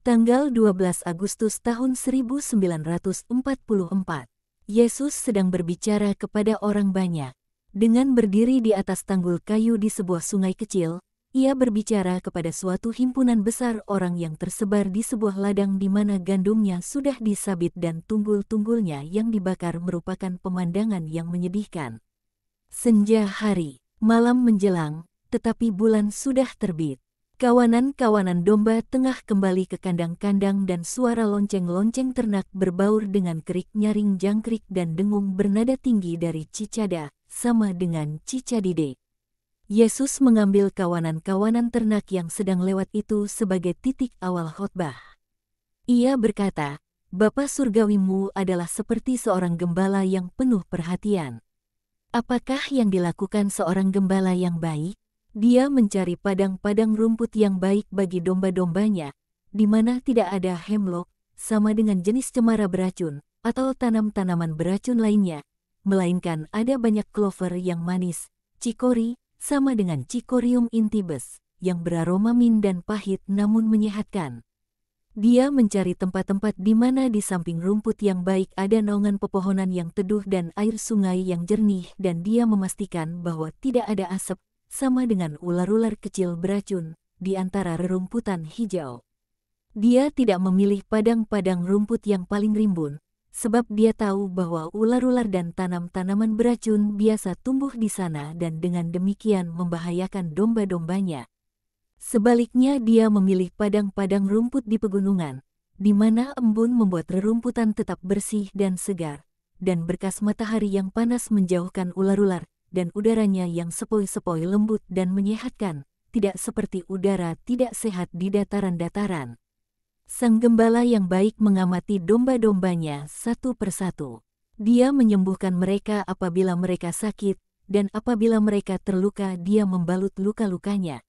Tanggal 12 Agustus tahun 1944, Yesus sedang berbicara kepada orang banyak. Dengan berdiri di atas tanggul kayu di sebuah sungai kecil, ia berbicara kepada suatu himpunan besar orang yang tersebar di sebuah ladang di mana gandumnya sudah disabit dan tunggul-tunggulnya yang dibakar merupakan pemandangan yang menyedihkan. Senja hari, malam menjelang, tetapi bulan sudah terbit. Kawanan-kawanan domba tengah kembali ke kandang-kandang dan suara lonceng-lonceng ternak berbaur dengan kerik nyaring jangkrik dan dengung bernada tinggi dari cicada, sama dengan cicadide. Yesus mengambil kawanan-kawanan ternak yang sedang lewat itu sebagai titik awal khotbah. Ia berkata, "Bapa surgawimu adalah seperti seorang gembala yang penuh perhatian." Apakah yang dilakukan seorang gembala yang baik? Dia mencari padang-padang rumput yang baik bagi domba-dombanya, di mana tidak ada hemlock, sama dengan jenis cemara beracun, atau tanam-tanaman beracun lainnya, melainkan ada banyak clover yang manis, cikori, sama dengan Cicorium intibes, yang beraroma min dan pahit namun menyehatkan. Dia mencari tempat-tempat di mana di samping rumput yang baik ada naungan pepohonan yang teduh dan air sungai yang jernih, dan dia memastikan bahwa tidak ada asap, sama dengan ular-ular kecil beracun, di antara rerumputan hijau. Dia tidak memilih padang-padang rumput yang paling rimbun, sebab dia tahu bahwa ular-ular dan tanam-tanaman beracun biasa tumbuh di sana dan dengan demikian membahayakan domba-dombanya. Sebaliknya dia memilih padang-padang rumput di pegunungan, di mana embun membuat rerumputan tetap bersih dan segar, dan berkas matahari yang panas menjauhkan ular-ular, dan udaranya yang sepoi-sepoi lembut dan menyehatkan, tidak seperti udara tidak sehat di dataran-dataran. Sang gembala yang baik mengamati domba-dombanya satu persatu. Dia menyembuhkan mereka apabila mereka sakit, dan apabila mereka terluka dia membalut luka-lukanya.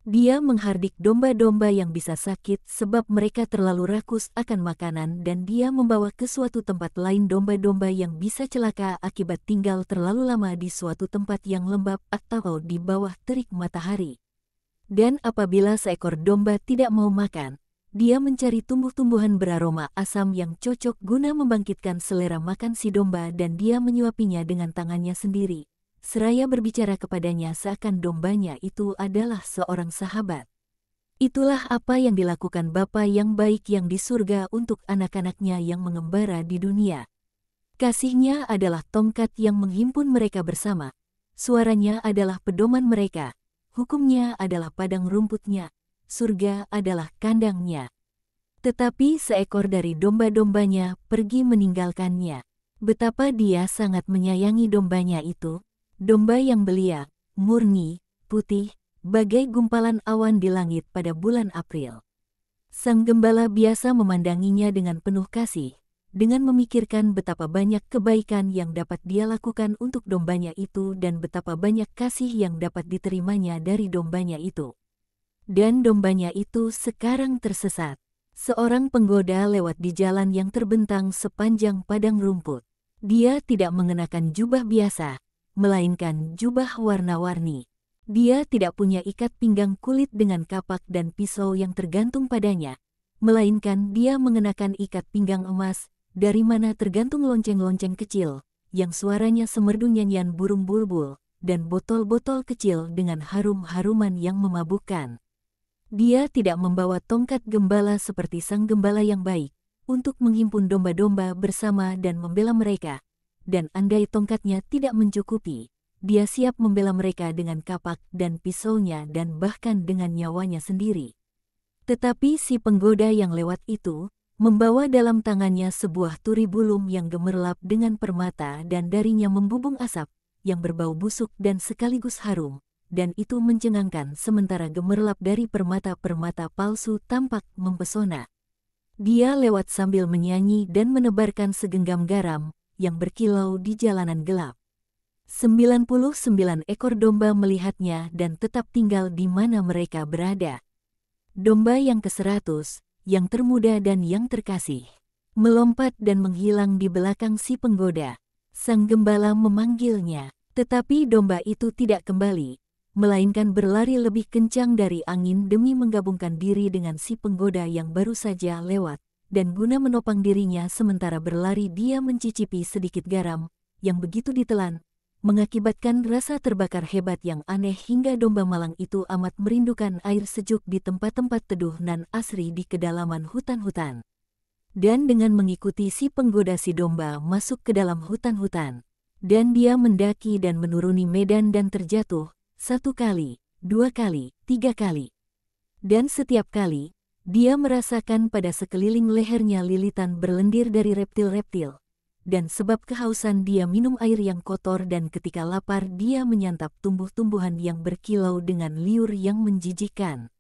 Dia menghardik domba-domba yang bisa sakit sebab mereka terlalu rakus akan makanan, dan dia membawa ke suatu tempat lain domba-domba yang bisa celaka akibat tinggal terlalu lama di suatu tempat yang lembab atau di bawah terik matahari. Dan apabila seekor domba tidak mau makan, dia mencari tumbuh-tumbuhan beraroma asam yang cocok guna membangkitkan selera makan si domba, dan dia menyuapinya dengan tangannya sendiri, seraya berbicara kepadanya seakan dombanya itu adalah seorang sahabat. Itulah apa yang dilakukan Bapa yang baik yang di surga untuk anak-anaknya yang mengembara di dunia. Kasih-Nya adalah tongkat yang menghimpun mereka bersama, suaranya adalah pedoman mereka, hukum-Nya adalah padang rumputnya, surga adalah kandangnya. Tetapi seekor dari domba-dombanya pergi meninggalkannya. Betapa dia sangat menyayangi dombanya itu, domba yang belia, murni, putih, bagai gumpalan awan di langit pada bulan April. Sang gembala biasa memandanginya dengan penuh kasih, dengan memikirkan betapa banyak kebaikan yang dapat dia lakukan untuk dombanya itu dan betapa banyak kasih yang dapat diterimanya dari dombanya itu. Dan dombanya itu sekarang tersesat. Seorang penggoda lewat di jalan yang terbentang sepanjang padang rumput. Dia tidak mengenakan jubah biasa, melainkan jubah warna-warni. Dia tidak punya ikat pinggang kulit dengan kapak dan pisau yang tergantung padanya, melainkan dia mengenakan ikat pinggang emas, dari mana tergantung lonceng-lonceng kecil, yang suaranya semerdu nyanyian burung bulbul, dan botol-botol kecil dengan harum-haruman yang memabukkan. Dia tidak membawa tongkat gembala seperti sang gembala yang baik, untuk menghimpun domba-domba bersama dan membela mereka. Dan andai tongkatnya tidak mencukupi, dia siap membela mereka dengan kapak dan pisaunya dan bahkan dengan nyawanya sendiri. Tetapi si penggoda yang lewat itu, membawa dalam tangannya sebuah turi bulung yang gemerlap dengan permata dan darinya membubung asap, yang berbau busuk dan sekaligus harum, dan itu mencengangkan sementara gemerlap dari permata-permata palsu tampak mempesona. Dia lewat sambil menyanyi dan menebarkan segenggam garam, yang berkilau di jalanan gelap. 99 ekor domba melihatnya dan tetap tinggal di mana mereka berada. Domba yang ke-100, yang termuda dan yang terkasih, melompat dan menghilang di belakang si penggoda. Sang gembala memanggilnya, tetapi domba itu tidak kembali. melainkan berlari lebih kencang dari angin demi menggabungkan diri dengan si penggoda yang baru saja lewat, dan guna menopang dirinya sementara berlari dia mencicipi sedikit garam, yang begitu ditelan, mengakibatkan rasa terbakar hebat yang aneh hingga domba malang itu amat merindukan air sejuk di tempat-tempat teduh nan asri di kedalaman hutan-hutan. Dan dengan mengikuti si penggoda si domba masuk ke dalam hutan-hutan, dan dia mendaki dan menuruni medan dan terjatuh, 1 kali, 2 kali, 3 kali. Dan setiap kali, dia merasakan pada sekeliling lehernya lilitan berlendir dari reptil-reptil. Dan sebab kehausan dia minum air yang kotor dan ketika lapar dia menyantap tumbuh-tumbuhan yang berkilau dengan liur yang menjijikkan.